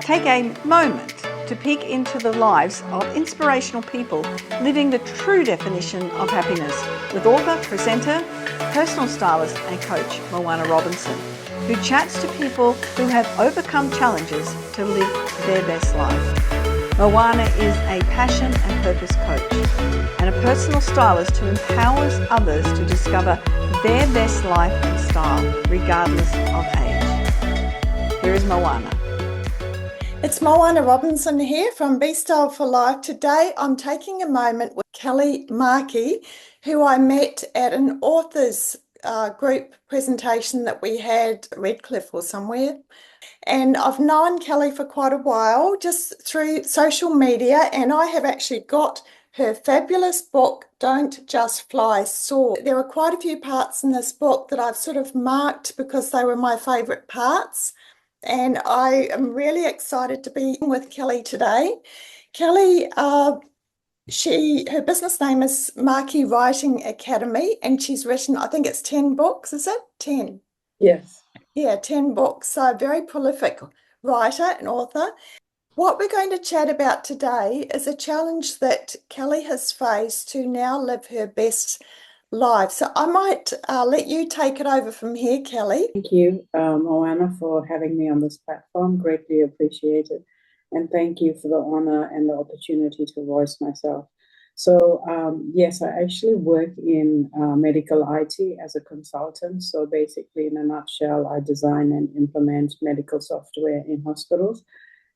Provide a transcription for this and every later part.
take a moment to peek into the lives of inspirational people living the true definition of happiness with author, presenter, personal stylist and coach Moana Robinson, who chats to people who have overcome challenges to live their best life. Moana is a passion and purpose coach and a personal stylist who empowers others to discover their best life and style regardless of age. Here is Moana. It's Moana Robinson here from Be Style for Life. Today I'm taking a moment with Kelly Markey, who I met at an authors group presentation that we had at Redcliffe or somewhere. And I've known Kelly for quite a while, just through social media, and I have actually got her fabulous book, Don't Just Fly, Soar. There are quite a few parts in this book that I've sort of marked because they were my favourite parts. And I am really excited to be with Kelly today. Kelly, her business name is Markey Writing Academy, and she's written, I think it's 10 books, is it? 10? Yes. Yeah, 10 books. So a very prolific writer and author. What we're going to chat about today is a challenge that Kelly has faced to now live her best life. So I might let you take it over from here, Kelly. Thank you, Moana, for having me on this platform. Greatly appreciated. And thank you for the honor and the opportunity to voice myself. So, yes, I actually work in medical IT as a consultant. So basically, in a nutshell, I design and implement medical software in hospitals.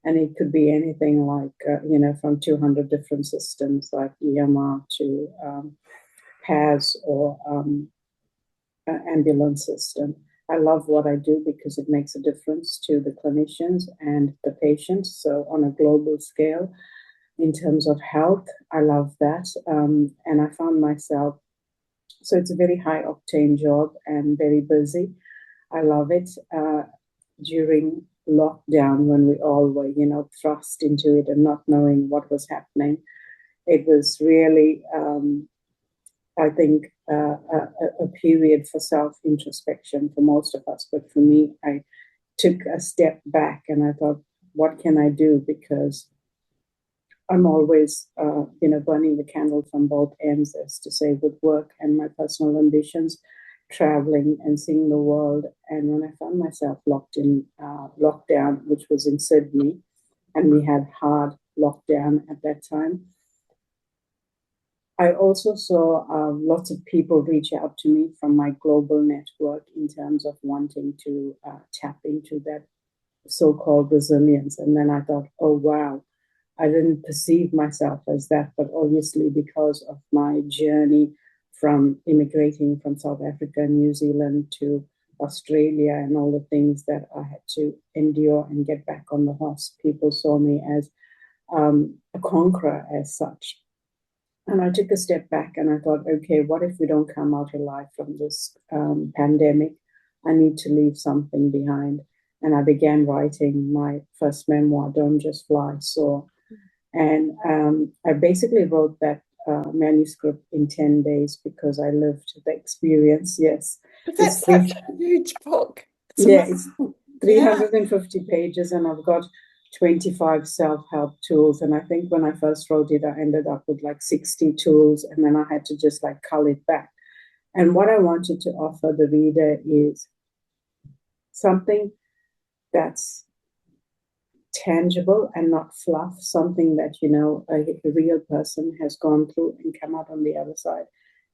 And it could be anything like, from 200 different systems like EMR to PAS or ambulance system. I love what I do because it makes a difference to the clinicians and the patients. So on a global scale, in terms of health, I love that. And I found myself, so it's a very high octane job and very busy. I love it. During lockdown, when we all were, thrust into it and not knowing what was happening, it was really, I think, a period for self-introspection for most of us. But for me, I took a step back and I thought, what can I do? Because I'm always, burning the candle from both ends, as to say, with work and my personal ambitions, traveling and seeing the world. And when I found myself locked in lockdown, which was in Sydney, and we had hard lockdown at that time, I also saw lots of people reach out to me from my global network in terms of wanting to tap into that so-called resilience. And then I thought, oh, wow, I didn't perceive myself as that, but obviously because of my journey from immigrating from South Africa, New Zealand to Australia and all the things that I had to endure and get back on the horse, people saw me as a conqueror as such. And I took a step back and I thought, okay, what if we don't come out alive from this pandemic? I need to leave something behind. And I began writing my first memoir, Don't Just Fly, Soar. And I basically wrote that manuscript in 10 days because I lived the experience. Yes. That's such a huge book. It's 350 pages, and I've got 25 self-help tools. And I think when I first wrote it, I ended up with like 60 tools, and then I had to just like cull it back. And what I wanted to offer the reader is something that's tangible and not fluff, something that, a real person has gone through and come out on the other side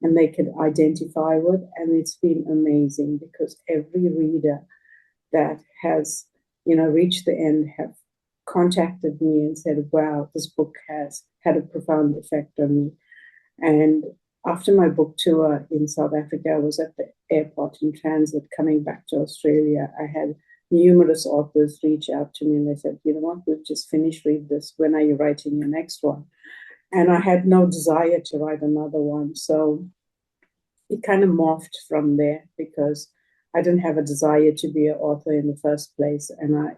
and they could identify with. And it's been amazing because every reader that has, reached the end have contacted me and said, wow, this book has had a profound effect on me. And after my book tour in South Africa, I was at the airport in transit coming back to Australia. I had numerous authors reach out to me and they said, you know what, we've just finished read this. When are you writing your next one? And I had no desire to write another one. So it kind of morphed from there because I didn't have a desire to be an author in the first place. And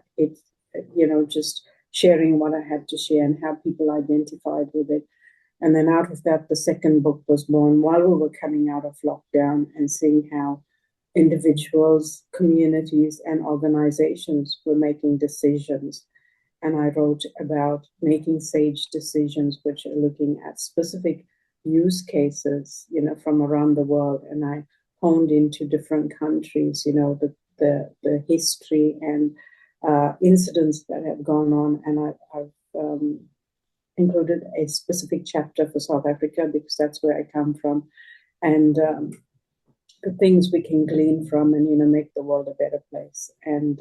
just sharing what I had to share and how people identified with it. And then out of that, the second book was born while we were coming out of lockdown and seeing how individuals, communities, and organizations were making decisions and I wrote about making sage decisions, which are looking at specific use cases, from around the world. And I honed into different countries, the history and incidents that have gone on. And I've included a specific chapter for South Africa because that's where I come from. And the things we can glean from and, make the world a better place. And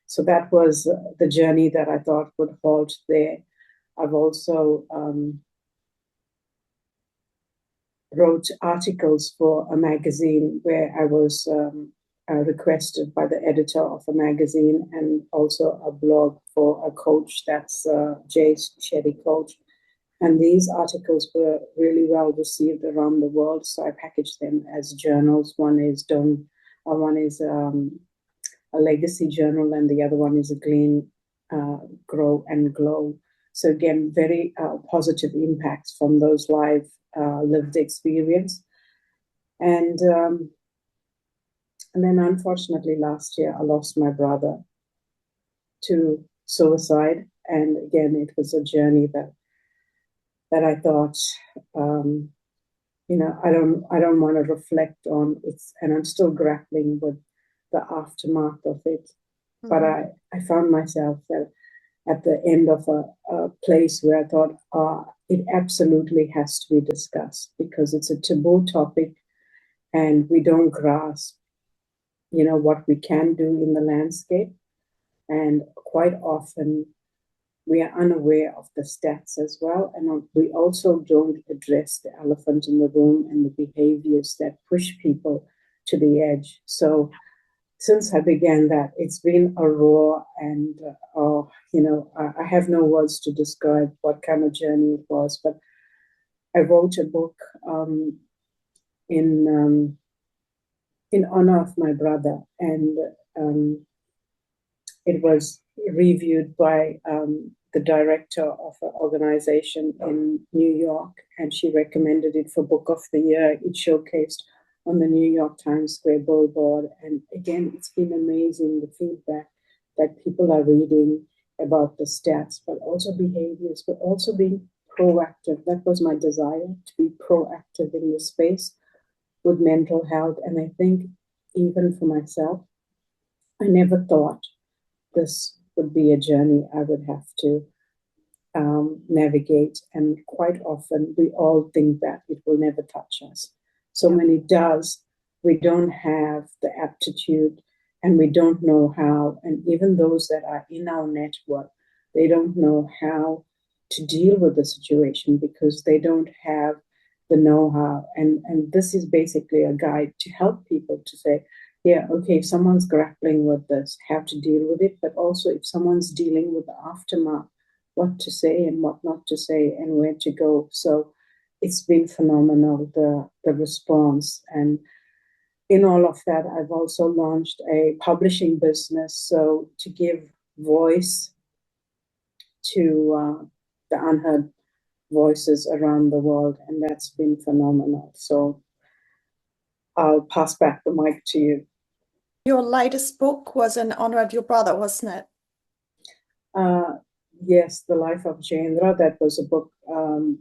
so that was the journey that I thought would halt there. I've also wrote articles for a magazine where I was requested by the editor of a magazine, and also a blog for a coach, that's Jay Shetty Coach. And these articles were really well received around the world, so I packaged them as journals. One is a legacy journal, and the other one is a Glean, Grow and Glow. So again, very positive impacts from those live lived experience. And then unfortunately last year I lost my brother to suicide. And again, it was a journey that I thought, I don't want to reflect on it, and I'm still grappling with the aftermath of it. Mm-hmm. But I found myself at the end of a place where I thought, it absolutely has to be discussed, because it's a taboo topic and we don't grasp, what we can do in the landscape. And quite often we are unaware of the stats as well. And we also don't address the elephant in the room and the behaviors that push people to the edge. So since I began that, it's been a roar, and I have no words to describe what kind of journey it was. But I wrote a book in honor of my brother, and it was reviewed by the director of an organization in New York, and she recommended it for Book of the Year. It showcased on the New York Times Square billboard. And again, it's been amazing, the feedback that people are reading about the stats, but also behaviors, but also being proactive. That was my desire, to be proactive in the space with mental health. And I think even for myself, I never thought this would be a journey I would have to navigate. And quite often we all think that it will never touch us. So when it does, we don't have the aptitude, and we don't know how. And even those that are in our network, they don't know how to deal with the situation because they don't have the know-how. And this is basically a guide to help people to say, yeah, okay, if someone's grappling with this, how to deal with it, but also if someone's dealing with the aftermath, what to say and what not to say and where to go. So it's been phenomenal, the response. And in all of that, I've also launched a publishing business, so to give voice to the unheard voices around the world, and that's been phenomenal. So I'll pass back the mic to you. Your latest book was in honor of your brother, wasn't it? Yes, The Life of Jayendra. That was a book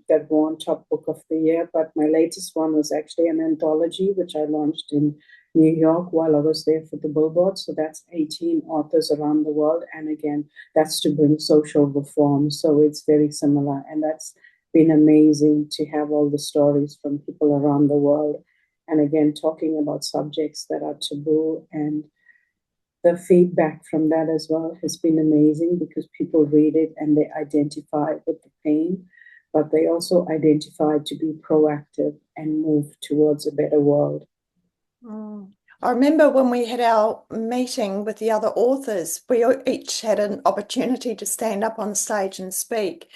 that won Top Book of the Year. But my latest one was actually an anthology, which I launched in New York while I was there for the billboard. So that's 18 authors around the world. And again, that's to bring social reform. So it's very similar. And that's been amazing to have all the stories from people around the world. And again, talking about subjects that are taboo, and the feedback from that as well has been amazing, because people read it and they identify with the pain, but they also identify to be proactive and move towards a better world. I remember when we had our meeting with the other authors, we each had an opportunity to stand up on stage and speak.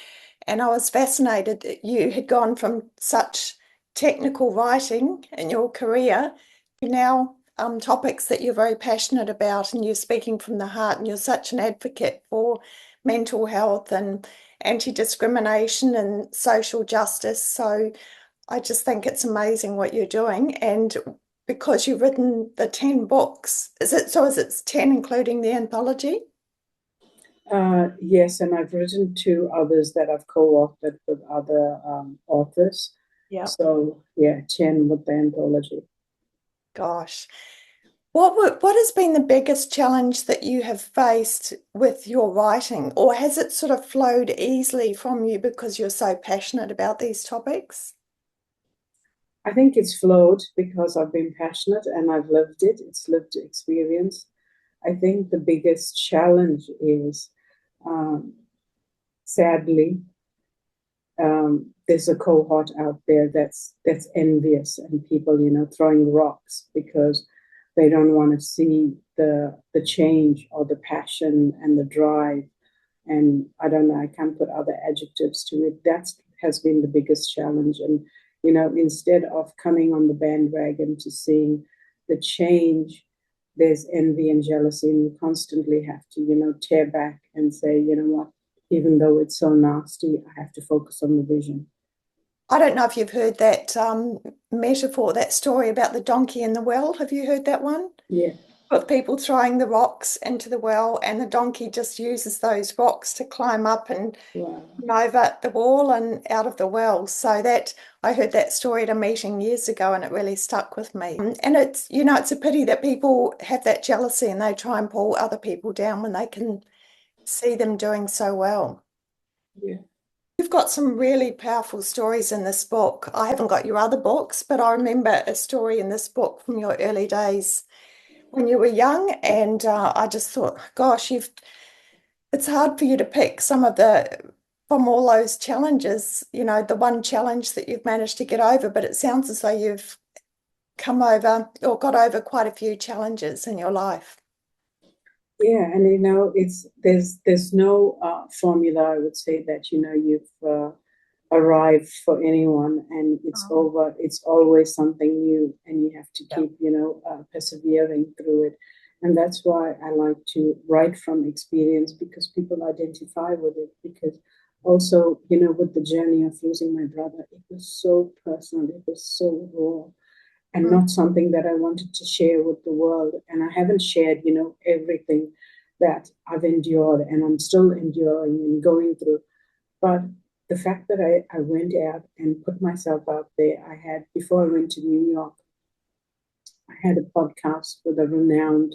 And I was fascinated that you had gone from such technical writing in your career to now topics that you're very passionate about, and you're speaking from the heart, and you're such an advocate for mental health and anti-discrimination and social justice. So I just think it's amazing what you're doing. And because you've written the 10 books, is it 10 including the anthology? Yes, and I've written two others that I've co-authored with other authors. Yeah. So yeah, 10 with the anthology. Gosh. What has been the biggest challenge that you have faced with your writing, or has it sort of flowed easily from you because you're so passionate about these topics? I think it's flowed because I've been passionate and I've lived it. It's lived experience. I think the biggest challenge is, um, sadly, there's a cohort out there that's envious and people, throwing rocks because they don't want to see the change or the passion and the drive. And I don't know, I can't put other adjectives to it. That has been the biggest challenge. And, instead of coming on the bandwagon to seeing the change, there's envy and jealousy, and you constantly have to, tear back and say, you know what, even though it's so nasty, I have to focus on the vision. I don't know if you've heard that metaphor, that story about the donkey in the well. Have you heard that one? Yeah. With people throwing the rocks into the well, and the donkey just uses those rocks to climb up and Wow. over the wall and out of the well. So that I heard that story at a meeting years ago, and it really stuck with me. And it's a pity that people have that jealousy and they try and pull other people down when they can see them doing so well. Yeah. You've got some really powerful stories in this book. I haven't got your other books, but I remember a story in this book from your early days when you were young, and I just thought, gosh, it's hard for you to pick some of from all those challenges, the one challenge that you've managed to get over, but it sounds as though you've come over or got over quite a few challenges in your life. Yeah, and there's no formula. I would say that you've arrived for anyone, and it's Oh, over. It's always something new, and you have to yeah. keep persevering through it. And that's why I like to write from experience, because people identify with it. Because also, with the journey of losing my brother, it was so personal. It was so raw, and Mm. not something that I wanted to share with the world. And I haven't shared, everything that I've endured and I'm still enduring and going through. But the fact that I went out and put myself out there, before I went to New York, I had a podcast with a renowned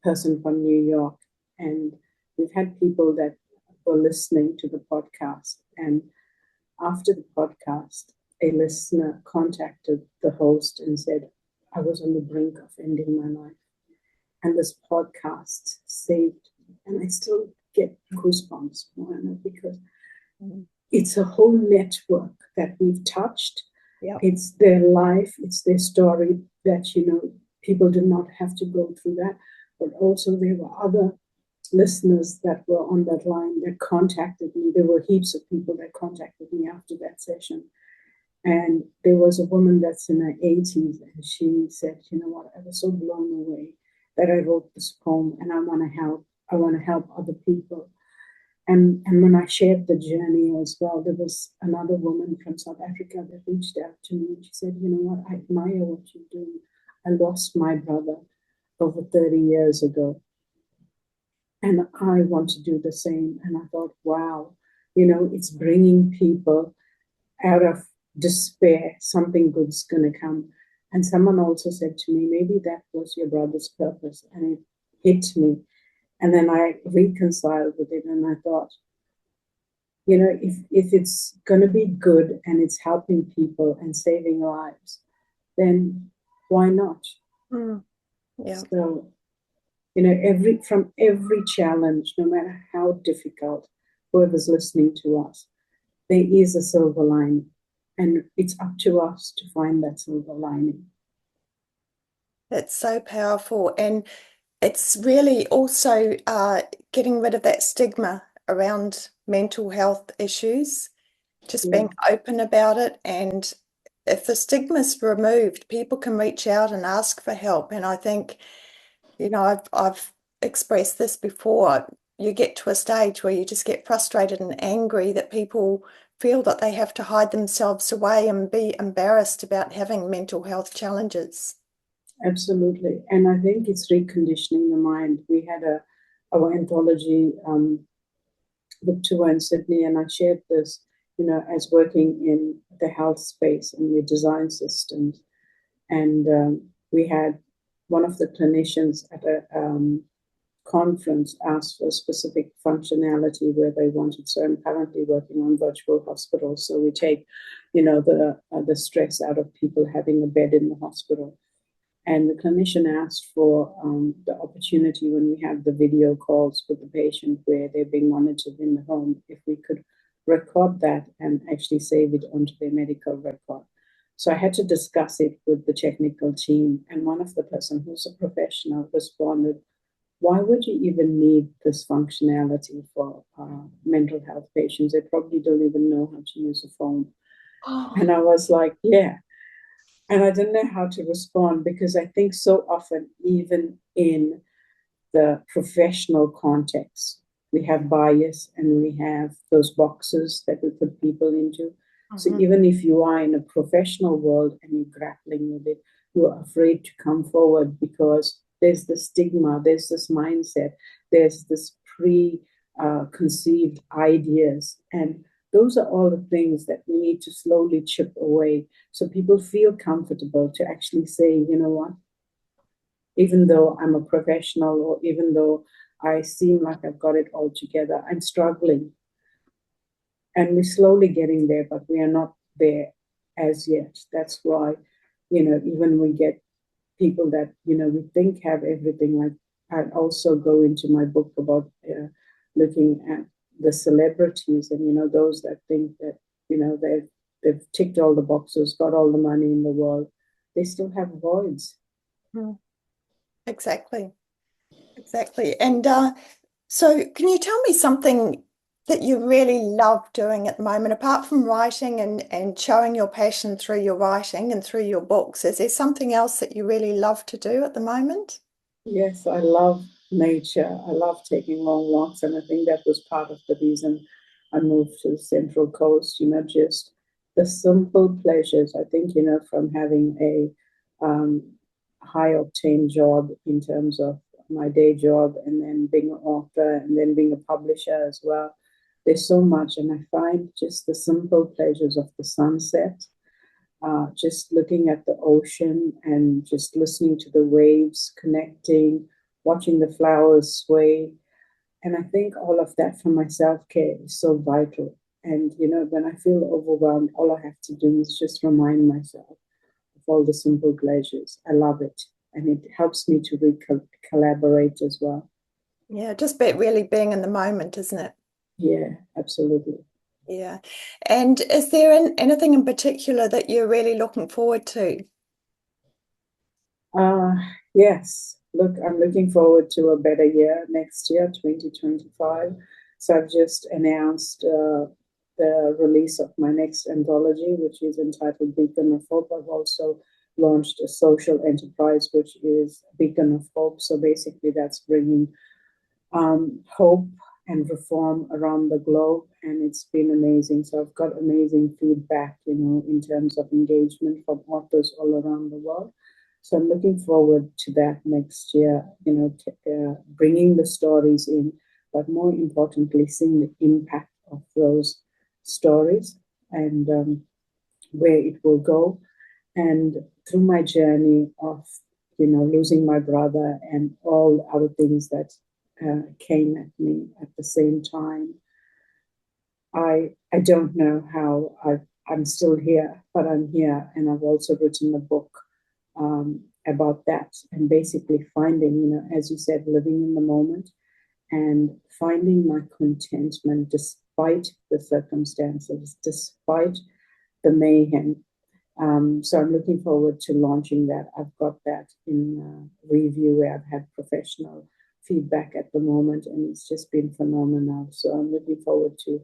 person from New York. And we've had people that were listening to the podcast. And after the podcast, a listener contacted the host and said, I was on the brink of ending my life. And this podcast saved me. And I still get goosebumps, Moana, because it's a whole network that we've touched. Yeah. It's their life, it's their story that, people did not have to go through that. But also there were other listeners that were on that line that contacted me. There were heaps of people that contacted me after that session. And there was a woman that's in her 80s, and she said, you know what, I was so blown away that I wrote this poem, and I want to help. I want to help other people. And when I shared the journey as well, there was another woman from South Africa that reached out to me, and she said, you know what, I admire what you're doing. I lost my brother over 30 years ago, and I want to do the same. And I thought, wow, it's bringing people out of despair. Something good's going to come. And someone also said to me, maybe that was your brother's purpose. And it hit me. And then I reconciled with it, and I thought, if it's going to be good and it's helping people and saving lives, then why not? Mm. Yeah. So, from every challenge, no matter how difficult, whoever's listening to us, there is a silver lining, and it's up to us to find that silver lining. That's so powerful. And it's really also getting rid of that stigma around mental health issues, just being open about it. And if the stigma's removed, people can reach out and ask for help. And I think, I've expressed this before. You get to a stage where you just get frustrated and angry that people feel that they have to hide themselves away and be embarrassed about having mental health challenges. Absolutely. And I think it's reconditioning the mind. We had our anthology book tour in Sydney, and I shared this, as working in the health space, and we design systems. And we had one of the clinicians at a conference asked for specific functionality where they wanted. So I'm currently working on virtual hospitals. So we take, the stress out of people having a bed in the hospital. And the clinician asked for the opportunity when we have the video calls with the patient where they're being monitored in the home, if we could record that and actually save it onto their medical record. So I had to discuss it with the technical team. And one of the person who's a professional responded, why would you even need this functionality for mental health patients? They probably don't even know how to use a phone. Oh, And I was like, yeah. And I didn't know how to respond because I think so often, even in the professional context, we have bias and we have those boxes that we put people into. So even if you are in a professional world and you're grappling with it, you're afraid to come forward because there's the stigma, there's this mindset, there's this preconceived ideas. And those are all the things that we need to slowly chip away so people feel comfortable to actually say, you know what, even though I'm a professional or even though I seem like I've got it all together, I'm struggling. And we're slowly getting there, but we are not there as yet. That's why, even we get people that, we think have everything. Like I also go into my book about looking at the celebrities and, those that think that, they've ticked all the boxes, got all the money in the world. They still have voids. exactly. Exactly. And so can you tell me something that you really love doing at the moment, apart from writing and showing your passion through your writing and through your books? Is there something else that you really love to do at the moment? Yes, I love nature. I love taking long walks, and I think that was part of the reason I moved to the Central Coast, just the simple pleasures. I think, from having a high octane job in terms of my day job and then being an author and then being a publisher as well, there's so much. And I find just the simple pleasures of the sunset, just looking at the ocean and just listening to the waves, connecting, watching the flowers sway. And I think all of that for my self care is so vital. And, when I feel overwhelmed, all I have to do is just remind myself of all the simple pleasures. I love it. And it helps me to collaborate as well. Yeah, just really being in the moment, isn't it? Yeah, absolutely. Yeah. And is there anything in particular that you're really looking forward to? Uh, yes. Look, I'm looking forward to a better year next year, 2025. So I've just announced the release of my next anthology, which is entitled Beacon of Hope. I've also launched a social enterprise, which is Beacon of Hope. So basically, that's bringing hope and reform around the globe, and it's been amazing. So I've got amazing feedback, in terms of engagement from authors all around the world. So I'm looking forward to that next year, bringing the stories in, but more importantly, seeing the impact of those stories and where it will go. And through my journey of, losing my brother and all other things that came at me at the same time, I don't know how I'm still here, but I'm here, and I've also written a book about that, and basically finding, as you said, living in the moment and finding my contentment despite the circumstances, despite the mayhem. So I'm looking forward to launching that. I've got that in review where I've had professional feedback at the moment, and it's just been phenomenal. So I'm looking forward to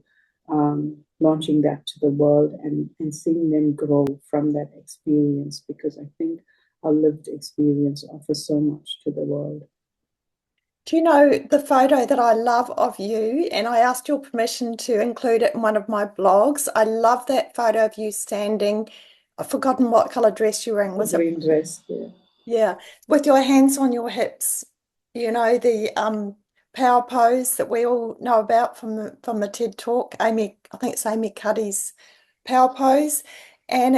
launching that to the world and seeing them grow from that experience, because I think a lived experience offers so much to the world. Do you know the photo that I love of you? And I asked your permission to include it in one of my blogs. I love that photo of you standing. I've forgotten what color dress you're wearing. The Was it? green dress, yeah. Yeah, with your hands on your hips. The power pose that we all know about from the TED Talk. I think it's Amy Cuddy's power pose. And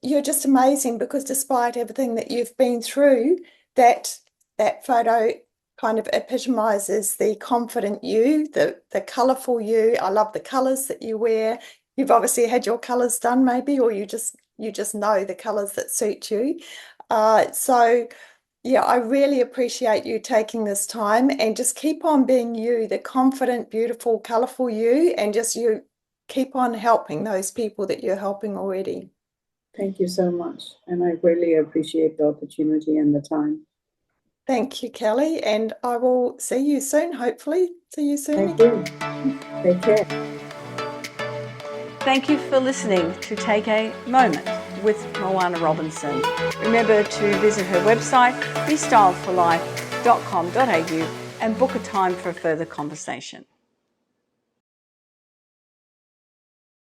you're just amazing, because despite everything that you've been through, that photo kind of epitomizes the confident you, the colourful you. I love the colours that you wear. You've obviously had your colours done maybe, or you just know the colours that suit you. So yeah, I really appreciate you taking this time, and just keep on being you, the confident, beautiful, colourful you, and just you keep on helping those people that you're helping already. Thank you so much. And I really appreciate the opportunity and the time. Thank you, Kelly. And I will see you soon, hopefully. See you soon. Thank you. Take care. Thank you for listening to Take a Moment with Moana Robinson. Remember to visit her website, bestyledforlife.com.au, and book a time for a further conversation.